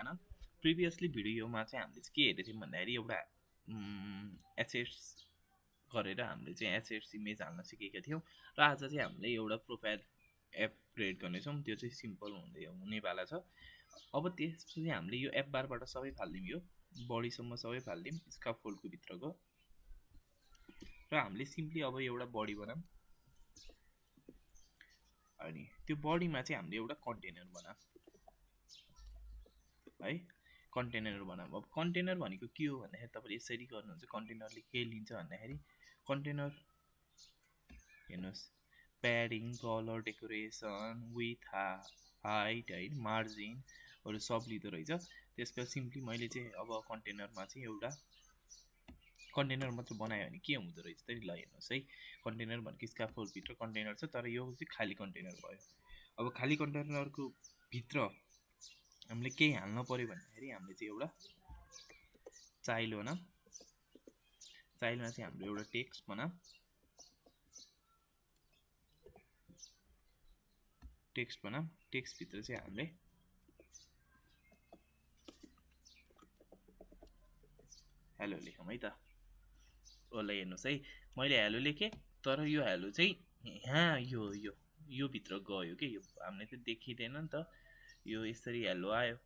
channel previously भिडियोमा चाहिँ हामीले चाहिँ के हेरेको थियौँ भन्दाखेरि एउटा एसेट्स गरेर हामीले चाहिँ एसेट्स इमेज हाल्न सिकेका थियौँ र आज चाहिँ हामीले एउटा प्रोफाइल एप क्रिएट गर्नेछौँ त्यो चाहिँ सिम्पल हुनेवाला छ अब त्यसपछि हामीले यो एप बारबाट सबै फाल्दियौँ यो बडीसम्म सबै फाल्दियौँ स्काफोल्डको भित्रको र हामीले सिम्पली अब एउटा बडी बनाऊँ अनि त्यो बडीमा चाहिँ हामीले एउटा कन्टेनर बनाऊँ है कन्टेनर बनाऊँ अब कन्टेनर भनेको के हो भन्दाखेरि तपाईले यसरी गर्नुहुन्छ कन्टेनरले के लिन्छ भन्दाखेरि कन्टेनर हेर्नुहोस् padding colour decoration with height है मार्जिनहरु सब लिँदो रहेछ त्यसपछि सिम्पली मैले चाहिँ अब कन्टेनरमा चाहिँ एउटा कन्टेनर मात्र बनायो भने के हुँदो रहेछ त ल हेर्नुहोस् है कन्टेनर भनेको स्काफोल्ड भित्र कन्टेनर छ तर यो चाहिँ खाली कन्टेनर भयो अब खाली कन्टेनरको भित्र हामीले के हाल्न पर्यो भन्दाखेरि हामीले चाहिँ एउटा चाइल्ड बनाऊँ चाइल्डमा चाहिँ हाम्रो एउटा टेक्स्ट बनाऊँ टेक्स्ट भित्र चाहिँ हामीले हेलो लेखौँ है त ओला हेर्नुहोस् है मैले हेलो लेखेँ तर यो हेलो चाहिँ यहाँ यो भित्र गयो के यो हामीले त देखिदैन नि त यो यसरी हेलो आयो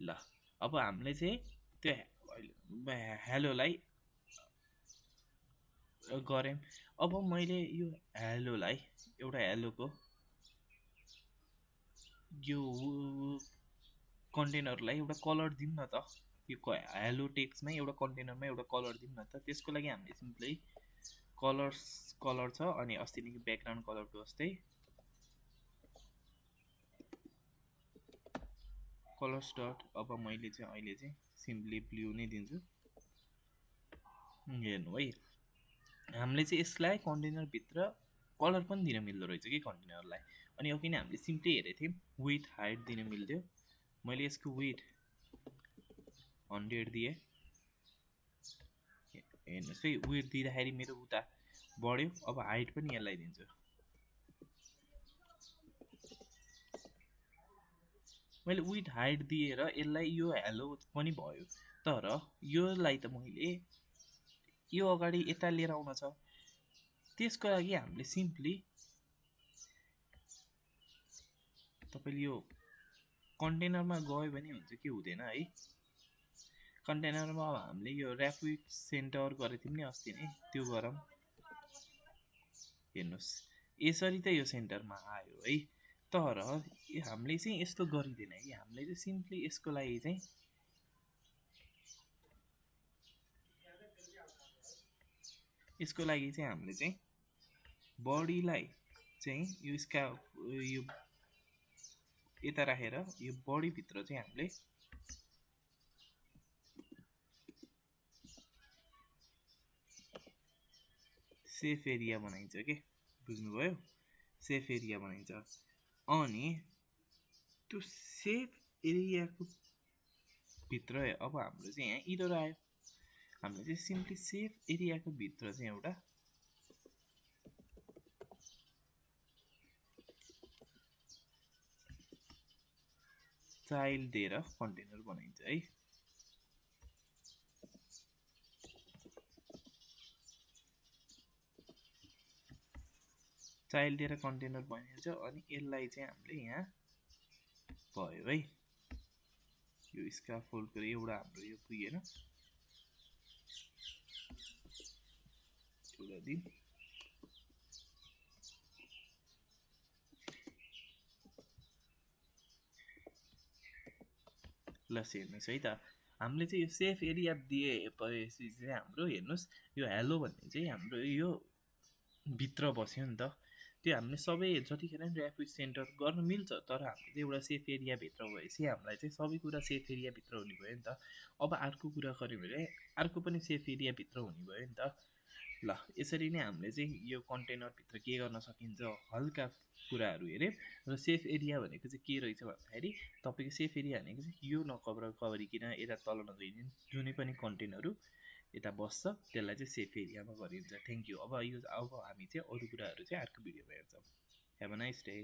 ल अब हामीले चाहिँ त्यो हेलोलाई गरे अब मैले यो हेलोलाई एउटा हेलोको यो कन्टेनरलाई एउटा कलर दिउँ न त यो हेलो टेक्स्टमै एउटा कन्टेनरमा एउटा कलर दिउँ न त त्यसको लागि हामीले सिम्पली कलर छ अनि अस्तिदेखि ब्याकग्राउन्ड कलरको जस्तै कलर्स डट अब मैले चाहिँ अहिले चाहिँ सिम्पली ब्लू नै दिन्छु हेर्नु है हामीले चाहिँ यसलाई कन्टेनर भित्र कलर पनि दिन मिल्दो रहेछ कि कन्टेनरलाई अनि अघि नै हामीले सिम्पली हेरेको थियौँ विथ हाइट दिन मिल्थ्यो मैले यसको विथ 100 दिएँ हेर्नुहोस् है विथ दिँदाखेरि मेरो उता बढ्यो अब हाइट पनि यसलाई दिन्छु मैले विथ हाइट दिएर यसलाई यो हेलो पनि भयो तर योलाई त मैले यो अगाडि यता लिएर आउन छ त्यसको लागि हामीले सिम्पली तपाईले यो कन्टेनरमा गयो भने हुन्छ कि हुँदैन है कन्टेनरमा हामीले यो र्यापिड सेन्टर गरेको थियौँ नि अस्ति नै त्यो गरौँ हेर्नुहोस् यसरी त यो सेन्टरमा आयो है तर हामीले चाहिँ यस्तो गरिदैन है हामीले चाहिँ सिम्पली यसको लागि चाहिँ हामीले चाहिँ बडीलाई चाहिँ यो यता राखेर यो बडी भित्र चाहिँ हामीले सेफ एरिया बनाइन्छ के बुझ्नुभयो सेफ एरिया बनाइन्छ अनि त्यो सेफ एरियाको भित्र अब हाम्रो चाहिँ यहाँ इरर आयो हामीले चाहिँ सिम्पली सेफ एरियाको भित्र चाहिँ एउटा चाइल्ड दिएर कन्टेनर बनाइन्छ है चाइल्ड दिएर कन्टेनर बनाइन्छ अनि यसलाई चाहिँ हामीले यहाँ भयो है यो स्काफोल्डको एउटा हाम्रो यो पुगेन एउटा दिन ल हेर्नुहोस् है त हामीले चाहिँ यो सेफ एरिया दिएपछि चाहिँ हाम्रो हेर्नुहोस् यो हेलो भन्ने चाहिँ हाम्रो यो भित्र बस्यो नि त त्यो हामीले सबै जतिखेर नि र्यापिड सेन्टर गर्न मिल्छ तर हामीले चाहिँ एउटा सेफ एरिया भित्र भएपछि हामीलाई चाहिँ सबै कुरा सेफ एरिया भित्र हुने भयो नि त अब अर्को कुरा गर्यो भने अर्को पनि सेफ एरिया भित्र हुने भयो नि त ल यसरी नै हामीले चाहिँ यो कन्टेनर भित्र के गर्न सकिन्छ हल्का कुराहरू हेर्यौं र सेफ एरिया भनेको चाहिँ के रहेछ भन्दाखेरि तपाईको सेफ एरिया भनेको चाहिँ यो नकभरिकन यता तल नगइदिनु जुनै पनि कन्टेनरहरु यता बस्छ त्यसलाई चाहिँ सेफ एरियामा गरिन्छ थ्यांक यू अब हामी चाहिँ अरु कुराहरु चाहिँ अर्को भिडियोमा हेर्छौं हैव अ नाइस डे